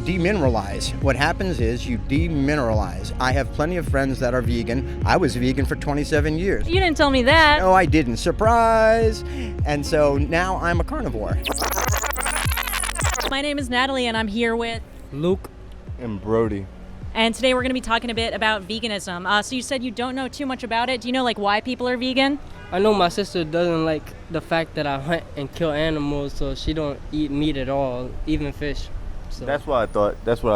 demineralize. What happens is you demineralize. I have plenty of friends that are vegan. I was vegan for 27 years. You didn't tell me that. No, I didn't. Surprise! And so now I'm a carnivore. My name is Natalie, and I'm here with Luke and Brody. And today we're going to be talking a bit about veganism. So you said you don't know too much about it. Do you know why people are vegan? I know my sister doesn't like the fact that I hunt and kill animals, so she don't eat meat at all, even fish. So. That's what I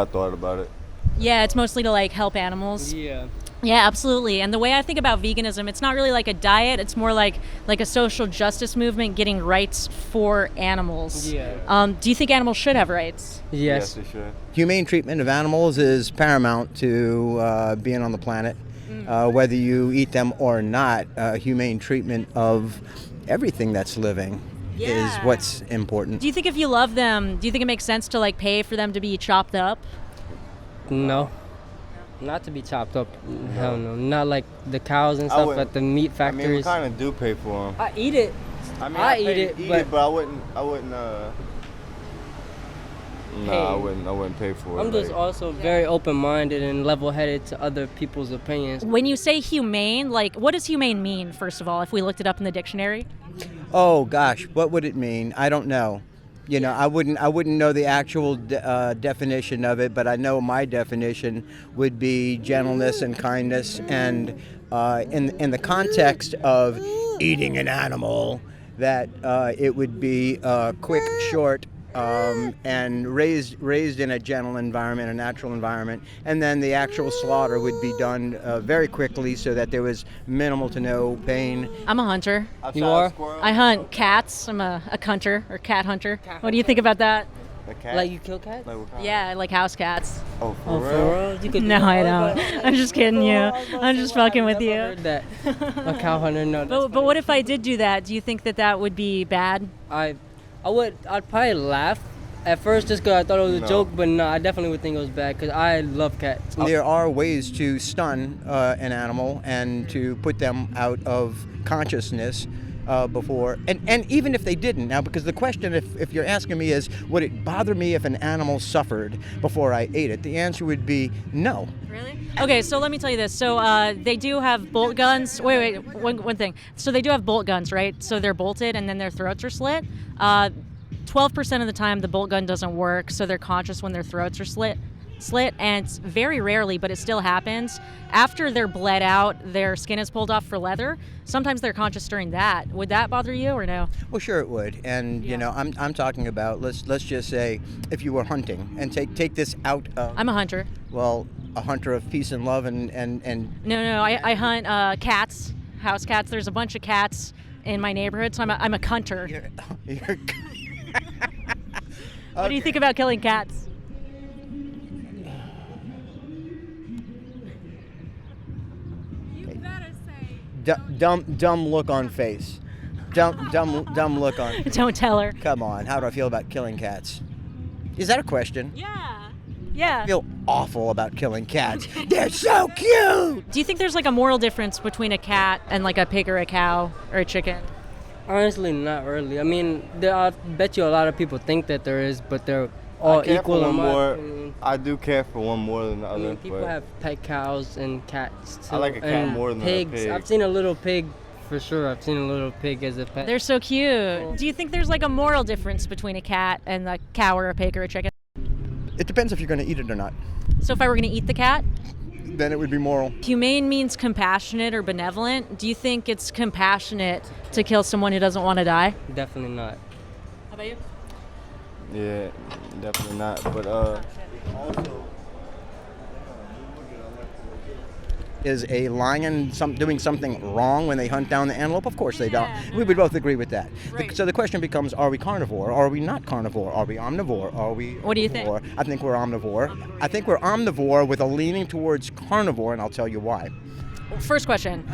thought about it. Yeah, it's mostly to help animals. Yeah. Yeah, absolutely. And the way I think about veganism, it's not really like a diet. It's more like a social justice movement getting rights for animals. Yeah. Do you think animals should have rights? Yes. Yes, they should. Humane treatment of animals is paramount to being on the planet. Whether you eat them or not, humane treatment of everything that's living is what's important. Do you think if you love them, do you think it makes sense to pay for them to be chopped up? No. Not to be chopped up. Hell no. Not like the cows and stuff at the meat factories. I mean, we kind of do pay for them. I eat it. I mean, I eat it, but I wouldn't. No, I wouldn't pay for it. I'm just also very open-minded and level-headed to other people's opinions. When you say humane, what does humane mean, first of all, if we looked it up in the dictionary? Oh gosh, what would it mean? I don't know. I wouldn't know the actual definition of it, but I know my definition would be gentleness and kindness, and in the context of eating an animal, that it would be quick, short, and raised in a gentle environment, a natural environment, and then the actual slaughter would be done very quickly so that there was minimal to no pain. I'm a hunter. You are? I hunt cats. I'm a hunter or cat hunter. What do you think about that? A cat? Like you kill cats? Yeah, I like house cats. Oh, for real? You could No, I don't. I'm just kidding you. I'm just fucking with you. Heard that. A cow hunter, no. But what if I did do that? Do you think that would be bad? I'd probably laugh at first just because I thought it was a joke, but no, I definitely would think it was bad because I love cats. There are ways to stun an animal and to put them out of consciousness before, and even if they didn't. Now, because the question, if you're asking me, is would it bother me if an animal suffered before I ate it? The answer would be no. Really? Okay, so let me tell you this. So they do have bolt guns. Wait, one thing. So they do have bolt guns, right? So they're bolted and then their throats are slit. 12% of the time the bolt gun doesn't work, so they're conscious when their throats are slit, and it's very rarely, but it still happens. After they're bled out, their skin is pulled off for leather. Sometimes they're conscious during that. Would that bother you or no? Well, sure it would. And I'm talking about let's just say if you were hunting and take this out of. I'm a hunter. Well, a hunter of peace and love and. No, I hunt cats, house cats. There's a bunch of cats in my neighborhood, so I'm a cunter. You're What do you think about killing cats? You better say. Dumb look on face. Dumb look on. Don't tell her. Come on, how do I feel about killing cats? Is that a question? Yeah. I feel awful about killing cats. They're so cute. Do you think there's a moral difference between a cat and a pig or a cow or a chicken? Honestly, not really. I mean, I bet you a lot of people think that there is, but they're all equal. I do care for one more than the other. I mean, people have pet cows and cats too. I like a cat more than pigs. a pig. I've seen a little pig for sure. I've seen a little pig as a pet. They're so cute. Do you think there's a moral difference between a cat and a cow or a pig or a chicken? It depends if you're going to eat it or not. So if I were going to eat the cat? Then it would be moral. Humane means compassionate or benevolent. Do you think it's compassionate to kill someone who doesn't want to die? Definitely not. How about you? Yeah, definitely not. But also, Is a lion doing something wrong when they hunt down the antelope? Of course they don't. We would both agree with that. Right. So the question becomes, are we carnivore? Are we not carnivore? Are we omnivore? Are we What do you think? omnivore? I think we're omnivore. I think we're omnivore with a leaning towards carnivore, and I'll tell you why. First question.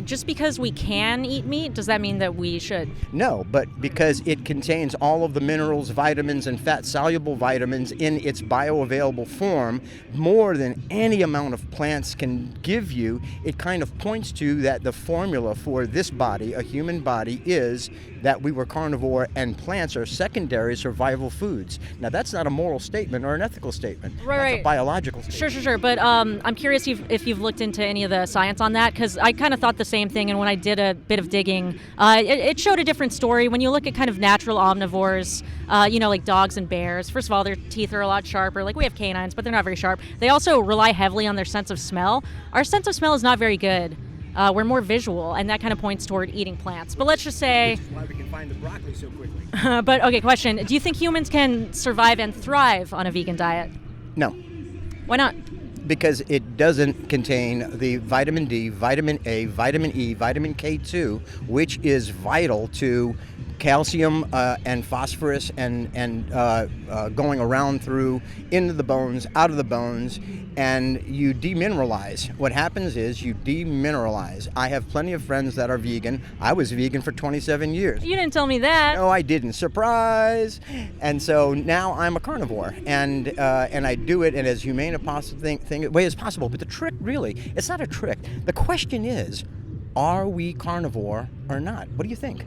Just because we can eat meat, does that mean that we should? No, but because it contains all of the minerals, vitamins, and fat-soluble vitamins in its bioavailable form, more than any amount of plants can give you, it kind of points to that the formula for this body, a human body, is that we were carnivore and plants are secondary survival foods. Now, that's not a moral statement or an ethical statement. That's a biological statement. Sure. But I'm curious if you've looked into any of the science on that, because I kind of thought the same thing. And when I did a bit of digging, it showed a different story. When you look at kind of natural omnivores, like dogs and bears, first of all, their teeth are a lot sharper. Like we have canines, but they're not very sharp. They also rely heavily on their sense of smell. Our sense of smell is not very good. We're more visual, and that kind of points toward eating plants. But let's just say... Which is why we can find the broccoli so quickly. But, okay, question. Do you think humans can survive and thrive on a vegan diet? No. Why not? Because it doesn't contain the vitamin D, vitamin A, vitamin E, vitamin K2, which is vital to calcium and phosphorus and going around through into the bones, out of the bones, and you demineralize. What happens is you demineralize. I have plenty of friends that are vegan. I was vegan for 27 years. You didn't tell me that. No, I didn't. Surprise! And so now I'm a carnivore, and I do it in as humane a way as possible. But the trick, really, it's not a trick. The question is, are we carnivore or not? What do you think?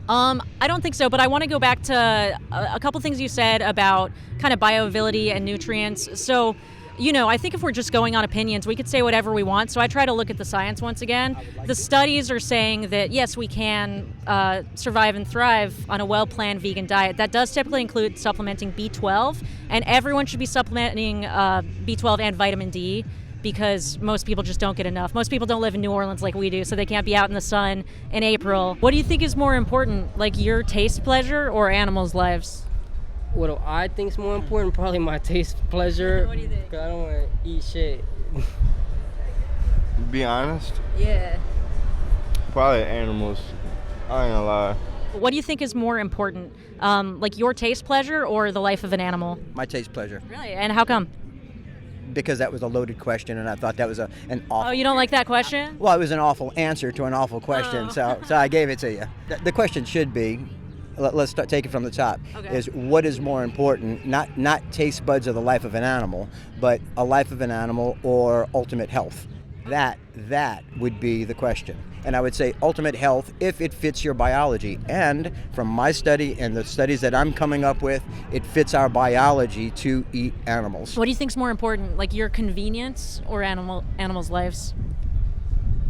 I don't think so, but I want to go back to a couple things you said about kind of bioavailability and nutrients. So, I think if we're just going on opinions, we could say whatever we want. So I try to look at the science once again. The studies are saying that, yes, we can survive and thrive on a well-planned vegan diet. That does typically include supplementing B12, and everyone should be supplementing B12 and vitamin D, because most people just don't get enough. Most people don't live in New Orleans like we do, so they can't be out in the sun in April. What do you think is more important, like your taste pleasure or animals' lives? What do I think is more important? Probably my taste pleasure. What do you think? 'Cause I don't want to eat shit. Be honest, Yeah. probably animals. I ain't gonna lie. What do you think is more important, like your taste pleasure or the life of an animal? My taste pleasure. Really? And how come? Because that was a loaded question, and I thought that was an awful... Oh, you don't like that question? Well, it was an awful answer to an awful question, so I gave it to you. The question should be, let's take it from the top, Okay. is what is more important, not taste buds of the life of an animal, but a life of an animal or ultimate health. That would be the question. And I would say ultimate health if it fits your biology. And from my study and the studies that I'm coming up with, it fits our biology to eat animals. What do you think is more important, like your convenience or animals' lives?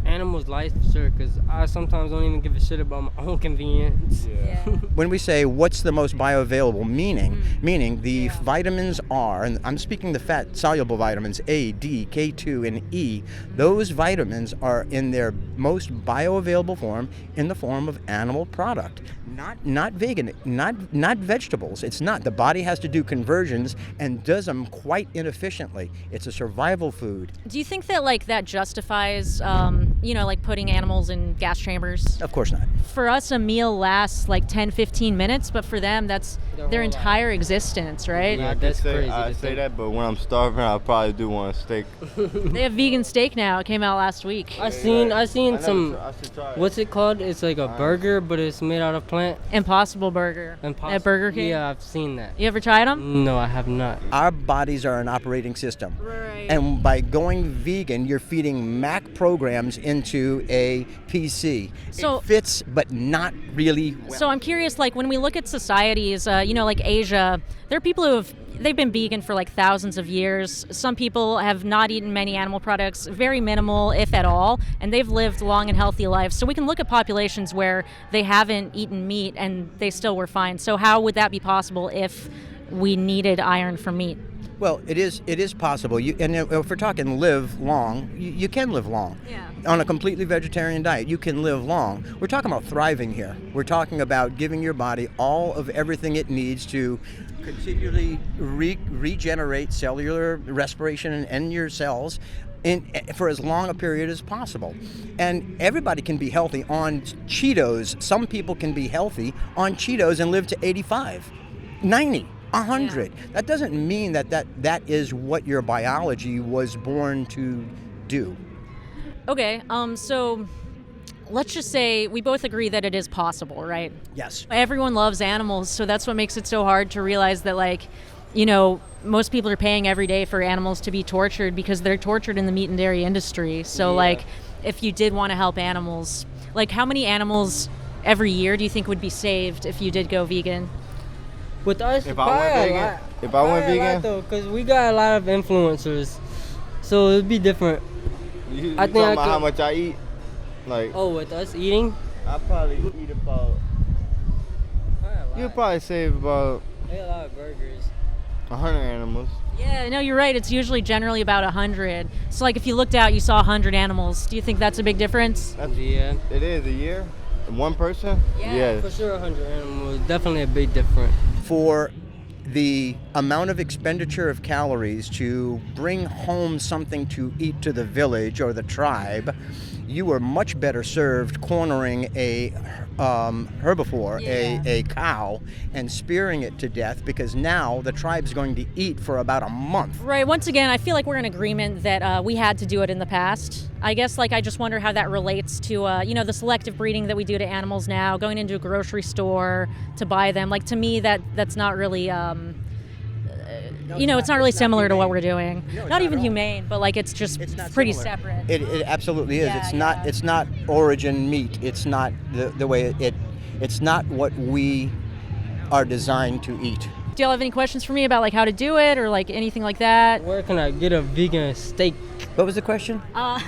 Animals' life, sure, because I sometimes don't even give a shit about my own convenience. Yeah. When we say what's the most bioavailable, meaning the vitamins are, and I'm speaking the fat soluble vitamins A, D, K2, and E, those vitamins are in their most bioavailable form in the form of animal product. Not vegan, not vegetables. It's not. The body has to do conversions and does them quite inefficiently. It's a survival food. Do you think that that justifies, like putting animals in gas chambers? Of course not. For us, a meal lasts 10, 15 minutes, but for them, that's their entire existence, right? Yeah, that's crazy. I to say think. that, but when I'm starving, I probably do want a steak. They have vegan steak now. It came out last week. I seen I some. should try it. What's it called? It's like a burger, but it's made out of plant. Impossible Burger at Burger King. Yeah, I've seen that. You ever tried them? No, I have not. Our bodies are an operating system. Right. And by going vegan, you're feeding Mac programs into a PC. So- it fits, but not really well. So I'm curious, when we look at societies, like Asia, there are people they've been vegan for thousands of years. Some people have not eaten many animal products, very minimal, if at all, and they've lived long and healthy lives. So we can look at populations where they haven't eaten meat and they still were fine. So how would that be possible if we needed iron from meat? Well, it is possible. And if we're talking live long, you can live long. Yeah. On a completely vegetarian diet, you can live long. We're talking about thriving here. We're talking about giving your body all of everything it needs to continually regenerate cellular respiration and your cells for as long a period as possible. And everybody can be healthy on Cheetos. Some people can be healthy on Cheetos and live to 85, 90. 100. Yeah. That doesn't mean that is what your biology was born to do. Okay, so let's just say we both agree that it is possible, right? Yes. Everyone loves animals, so that's what makes it so hard to realize that, like, most people are paying every day for animals to be tortured because they're tortured in the meat and dairy industry. So, like, if you did want to help animals, like, how many animals every year do you think would be saved if you did go vegan? With us, If I went vegan, because we got a lot of influencers, so it'd be different. you I talking think I about how could- much I eat? Like, Oh, with us eating, I probably eat about. You'd probably save about a lot of burgers. 100 animals. Yeah, no, you're right. It's usually generally about 100. So, like, if you looked out, you saw 100 animals. Do you think that's a big difference? Yeah. It is a year. One person. Yeah. For sure, 100 animals, definitely a big difference. For the amount of expenditure of calories to bring home something to eat to the village or the tribe, you were much better served cornering a herbivore, a cow, and spearing it to death, because now the tribe's going to eat for about a month. Right. Once again, I feel like we're in agreement that we had to do it in the past. I guess, like, I just wonder how that relates to, the selective breeding that we do to animals now, going into a grocery store to buy them. Like, to me, that's not really, it's not really similar to what we're doing. Not even humane, but, like, it's just not pretty similar. separate. It absolutely is. Yeah, It's not origin meat. It's not the way it's not what we are designed to eat. Do y'all have any questions for me about, like, how to do it or, like, anything like that? Where can I get a vegan steak? What was the question? All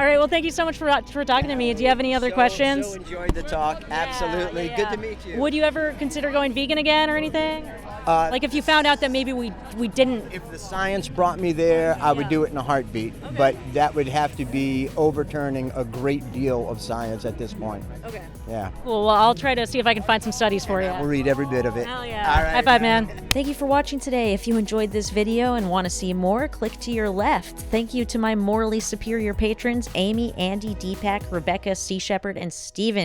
right. Well, thank you so much for talking to me. Do you have any other questions? So enjoyed the talk. Absolutely. Yeah. Good to meet you. Would you ever consider going vegan again or anything? Like, if you found out that maybe we didn't. If the science brought me there, I would do it in a heartbeat. Okay. But that would have to be overturning a great deal of science at this point. Okay. Yeah. Cool. Well, I'll try to see if I can find some studies for you. We'll read every bit of it. Hell yeah. All right. High five, man. Thank you for watching today. If you enjoyed this video and want to see more, click to your left. Thank you to my morally superior patrons, Amy, Andy, Deepak, Rebecca, Sea Shepherd, and Steven.